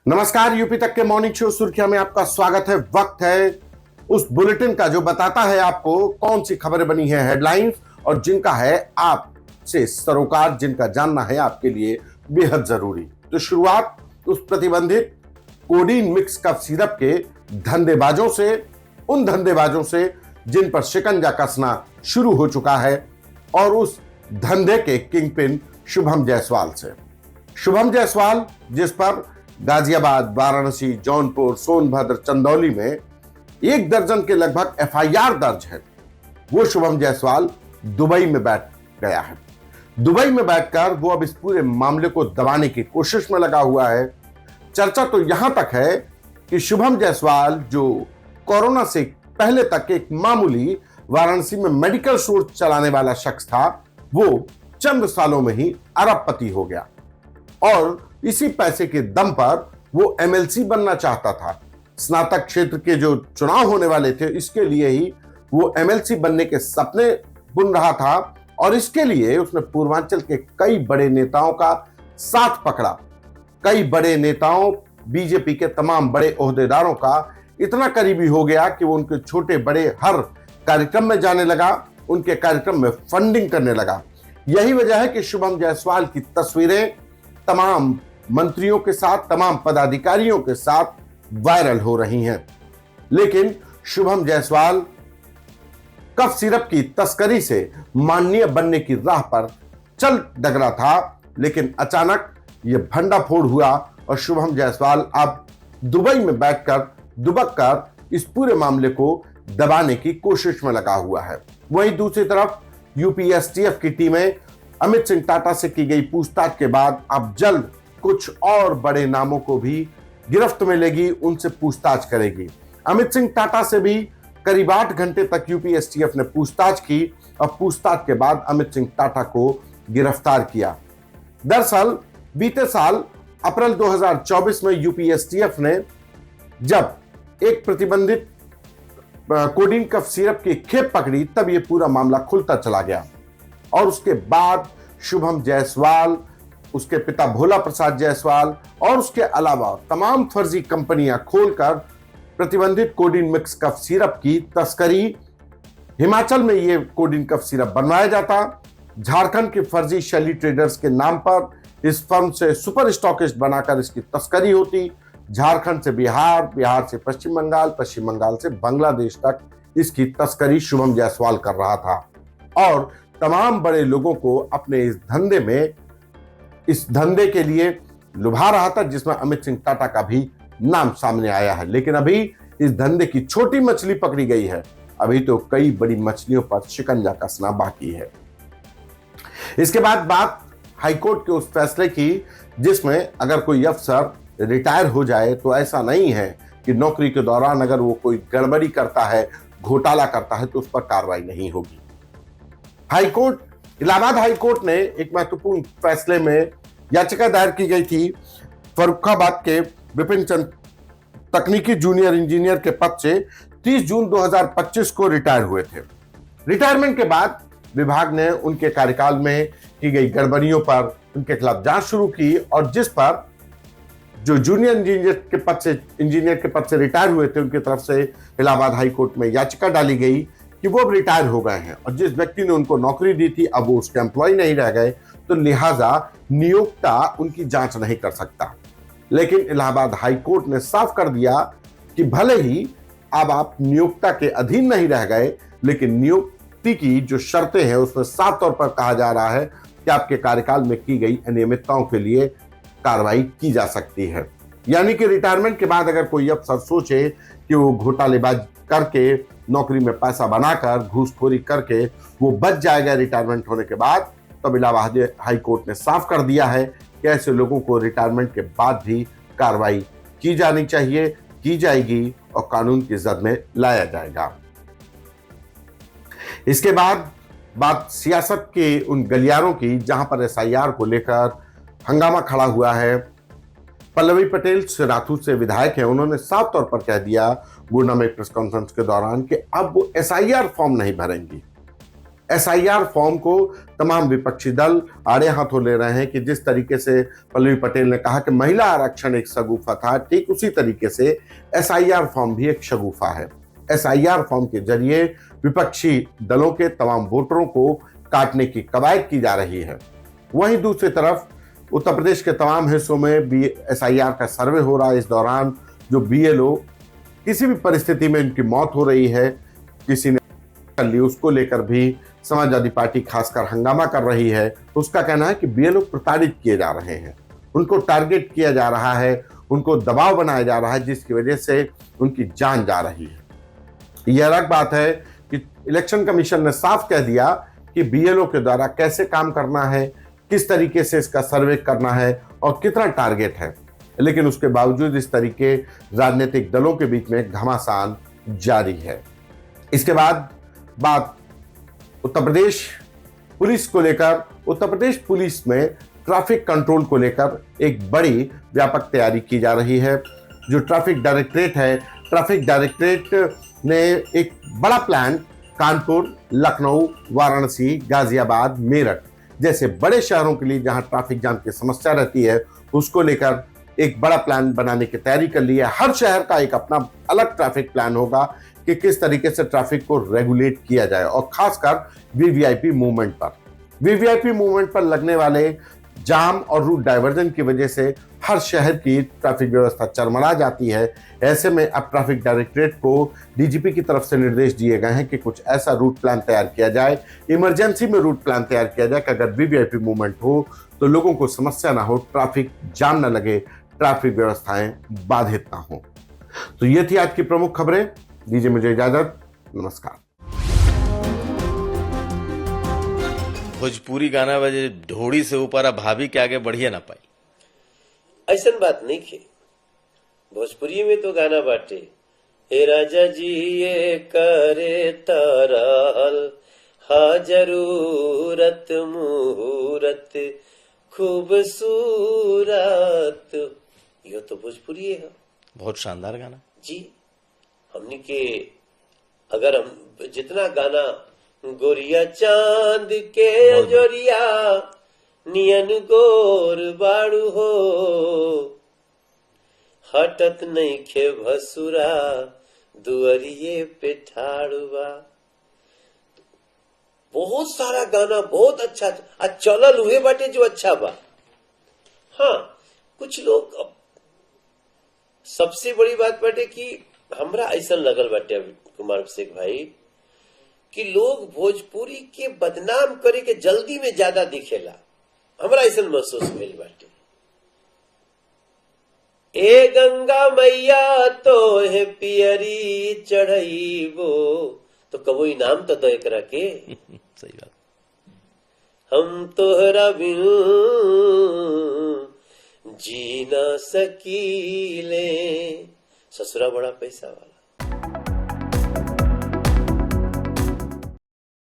नमस्कार, यूपी तक के मॉर्निंग शो सुर्खियां में आपका स्वागत है। वक्त है उस बुलेटिन का जो बताता है आपको कौन सी खबरें बनी है हेडलाइंस और जिनका है आपसे सरोकार, जिनका जानना है आपके लिए बेहद जरूरी। तो शुरुआत उस प्रतिबंधित कोडीन मिक्स कफ सिरप के धंधेबाजों से, उन धंधेबाजों से जिन पर शिकंजा कसना शुरू हो चुका है, और उस धंधे के किंगपिन शुभम जायसवाल से। शुभम जायसवाल, जिस पर गाजियाबाद, वाराणसी, जौनपुर, सोनभद्र, चंदौली में 1 दर्जन के लगभग एफआईआर दर्ज है, वो शुभम जायसवाल दुबई में बैठ गया है। दुबई में बैठकर वो अब इस पूरे मामले को दबाने की कोशिश में लगा हुआ है। चर्चा तो यहां तक है कि शुभम जायसवाल, जो कोरोना से पहले तक एक मामूली वाराणसी में मेडिकल स्टोर चलाने वाला शख्स था, वो चंद सालों में ही अरबपति हो गया और इसी पैसे के दम पर वो एमएलसी बनना चाहता था। स्नातक क्षेत्र के जो चुनाव होने वाले थे, इसके लिए ही वो एमएलसी बनने के सपने बुन रहा था और इसके लिए उसने पूर्वांचल के कई बड़े नेताओं का साथ पकड़ा। कई बड़े नेताओं, बीजेपी के तमाम बड़े ओहदेदारों का इतना करीबी हो गया कि वो उनके छोटे बड़े हर कार्यक्रम में जाने लगा, उनके कार्यक्रम में फंडिंग करने लगा। यही वजह है कि शुभम जायसवाल की तस्वीरें तमाम मंत्रियों के साथ, तमाम पदाधिकारियों के साथ वायरल हो रही हैं। लेकिन शुभम जायसवाल कफ सिरप की तस्करी से माननीय बनने की राह पर चल डगरा था, लेकिन अचानक यह भंडाफोड़ हुआ और शुभम जायसवाल अब दुबई में बैठकर दुबक कर इस पूरे मामले को दबाने की कोशिश में लगा हुआ है। वहीं दूसरी तरफ यूपी एसटीएफ की टीमें अमित सिंह टाटा से की गई पूछताछ के बाद अब जल्द कुछ और बड़े नामों को भी गिरफ्त में लेगी, उनसे पूछताछ करेगी। अमित सिंह टाटा से भी करीब 8 घंटे तक यूपी एसटीएफ ने पूछताछ की और पूछताछ के बाद अमित सिंह टाटा को गिरफ्तार किया। दरअसल बीते साल अप्रैल 2024 में यूपी एसटीएफ ने जब एक प्रतिबंधित कोडीन कफ सिरप की खेप पकड़ी, तब यह पूरा मामला खुलता चला गया और उसके बाद शुभम जायसवाल, उसके पिता भोला प्रसाद जायसवाल और उसके अलावा तमाम फर्जी कंपनियां खोलकर प्रतिबंधित कोडीन मिक्स कफ सिरप की तस्करी, हिमाचल में यह कोडीन कफ सिरप बनवाया जाता, झारखंड के फर्जी शैली ट्रेडर्स के नाम पर इस फर्म से सुपर स्टॉकिस्ट बनाकर इसकी तस्करी होती, झारखंड से बिहार, बिहार से पश्चिम बंगाल, पश्चिम बंगाल से बांग्लादेश तक इसकी तस्करी शुभम जायसवाल कर रहा था और तमाम बड़े लोगों को अपने इस धंधे के लिए लुभा रहा था, जिसमें अमित सिंह टाटा का भी नाम सामने आया है। लेकिन अभी इस धंधे की छोटी मछली पकड़ी गई है, अभी तो कई बड़ी मछलियों पर शिकंजा कसना बाकी है। इसके बाद बात हाईकोर्ट के उस फैसले की जिसमें अगर कोई अफसर रिटायर हो जाए तो ऐसा नहीं है कि नौकरी के दौरान अगर वो कोई गड़बड़ी करता है, घोटाला करता है, तो उस पर कार्रवाई नहीं होगी। हाईकोर्ट, इलाहाबाद हाईकोर्ट ने एक महत्वपूर्ण फैसले में याचिका दायर की गई थी। फर्रुखाबाद के विपिन चंद तकनीकी जूनियर इंजीनियर के पद से 30 जून 2025 को रिटायर हुए थे। रिटायरमेंट के बाद विभाग ने उनके कार्यकाल में की गई गड़बड़ियों पर उनके खिलाफ जांच शुरू की और जिस पर जो जूनियर इंजीनियर के पद से रिटायर हुए थे, उनकी तरफ से इलाहाबाद हाईकोर्ट में याचिका डाली गई कि वो अब रिटायर हो गए हैं और जिस व्यक्ति ने उनको नौकरी दी थी अब वो उसके एम्प्लॉय नहीं रह गए, तो लिहाजा नियोक्ता उनकी जांच नहीं कर सकता। लेकिन इलाहाबाद हाईकोर्ट ने साफ कर दिया कि भले ही अब आप नियोक्ता के अधीन नहीं रह गए, लेकिन नियुक्ति की जो शर्तें हैं उसमें साफ तौर पर कहा जा रहा है कि आपके कार्यकाल में की गई अनियमितताओं के लिए कार्रवाई की जा सकती है। यानी कि रिटायरमेंट के बाद अगर कोई अफसर सोचे कि वो घोटालेबाज करके, नौकरी में पैसा बनाकर, घूसखोरी करके वो बच जाएगा रिटायरमेंट होने के बाद, तब इलाहाबाद हाईकोर्ट ने साफ कर दिया है कि ऐसे लोगों को रिटायरमेंट के बाद भी कार्रवाई की जानी चाहिए, की जाएगी और कानून की जद में लाया जाएगा। इसके बाद बात सियासत के उन गलियारों की जहां पर एसआईआर को लेकर हंगामा खड़ा हुआ है। पल्लवी पटेल सिराथू से विधायक हैं, उन्होंने साफ तौर पर कह दिया गुना में प्रेस कॉन्फ्रेंस के दौरान कि अब वो एसआईआर फॉर्म नहीं भरेंगी। एसआईआर फॉर्म को तमाम विपक्षी दल आड़े हाथों ले रहे हैं कि जिस तरीके से पल्लवी पटेल ने कहा कि महिला आरक्षण एक शगुफा था, ठीक उसी तरीके से एसआईआर फॉर्म भी एक शगुफा है। एसआईआर फॉर्म के जरिए विपक्षी दलों के तमाम वोटरों को काटने की कवायद की जा रही है। वहीं दूसरी तरफ उत्तर प्रदेश के तमाम हिस्सों में भी एसआईआर का सर्वे हो रहा है। इस दौरान जो बीएलओ किसी भी परिस्थिति में उनकी मौत हो रही है, किसी ने कर ली, उसको लेकर भी समाजवादी पार्टी खासकर हंगामा कर रही है। उसका कहना है कि बीएलओ प्रताड़ित किए जा रहे हैं, उनको टारगेट किया जा रहा है, उनको दबाव बनाया जा रहा है, जिसकी वजह से उनकी जान जा रही है। यह अलग बात है कि इलेक्शन कमीशन ने साफ कह दिया कि बीएलओ के द्वारा कैसे काम करना है, किस तरीके से इसका सर्वे करना है और कितना टारगेट है, लेकिन उसके बावजूद इस तरीके राजनीतिक दलों के बीच में घमासान जारी है। इसके बाद बात उत्तर प्रदेश पुलिस को लेकर। उत्तर प्रदेश पुलिस में ट्रैफिक कंट्रोल को लेकर एक बड़ी व्यापक तैयारी की जा रही है। जो ट्रैफिक डायरेक्टरेट है, ट्रैफिक डायरेक्टरेट ने एक बड़ा प्लान कानपुर, लखनऊ, वाराणसी, गाजियाबाद, मेरठ जैसे बड़े शहरों के लिए जहां ट्रैफिक जाम की समस्या रहती है, उसको लेकर एक बड़ा प्लान बनाने की तैयारी कर ली है। हर शहर का एक अपना अलग ट्रैफिक प्लान होगा कि किस तरीके से ट्रैफिक को रेगुलेट किया जाए, और खासकर वीवीआईपी मूवमेंट पर। वीवीआईपी मूवमेंट पर लगने वाले जाम और रूट डाइवर्जन की वजह से हर शहर की ट्रैफिक व्यवस्था चरमरा जाती है। ऐसे में अब ट्रैफिक डायरेक्टरेट को डीजीपी की तरफ से निर्देश दिए गए हैं कि कुछ ऐसा रूट प्लान तैयार किया जाए, इमरजेंसी में रूट प्लान तैयार किया जाए कि अगर वीवीआईपी मूवमेंट हो तो लोगों को समस्या ना हो, ट्रैफिक जाम ना लगे, ट्रैफिक व्यवस्थाएं बाधित ना हो। तो ये थी आज की प्रमुख खबरें। दीजिए मुझे इजाजत, नमस्कार। भोजपुरी गाना बजे ढोड़ी से ऊपर अब भाभी के आगे बढ़िए ना पाई। ऐसन बात नहीं खे, भोजपुरी में तो गाना बाटे, हे राजा जी ये करे तरहल हा जरूरत मुहूर्त खूबसूरत, यो तो भोजपुरी है। बहुत शानदार गाना जी। हमनी के अगर हम जितना गाना गोरिया चांद के जोरिया नियन गोर बाड़ू हो, हटत नहीं खे भसुरा दुअरिये पे ठाड़ुआ, बहुत सारा गाना बहुत अच्छा चलल हुए बाटे जो अच्छा बा। हाँ, कुछ लोग, सबसे बड़ी बात बाटे कि हमरा ऐसा लगल बाटे कुमार अभिषेक भाई कि लोग भोजपुरी के बदनाम करे के जल्दी में ज्यादा दिखेला, हमरा ऐसा महसूस भइल बाटे। ए गंगा मैया तो है पियरी चढ़ाईबो, तो कबो इनाम तो दो एकरा के। सही बात। हम तोहरा बिन जी ना सकीले, ससुरा बड़ा पैसा वाला।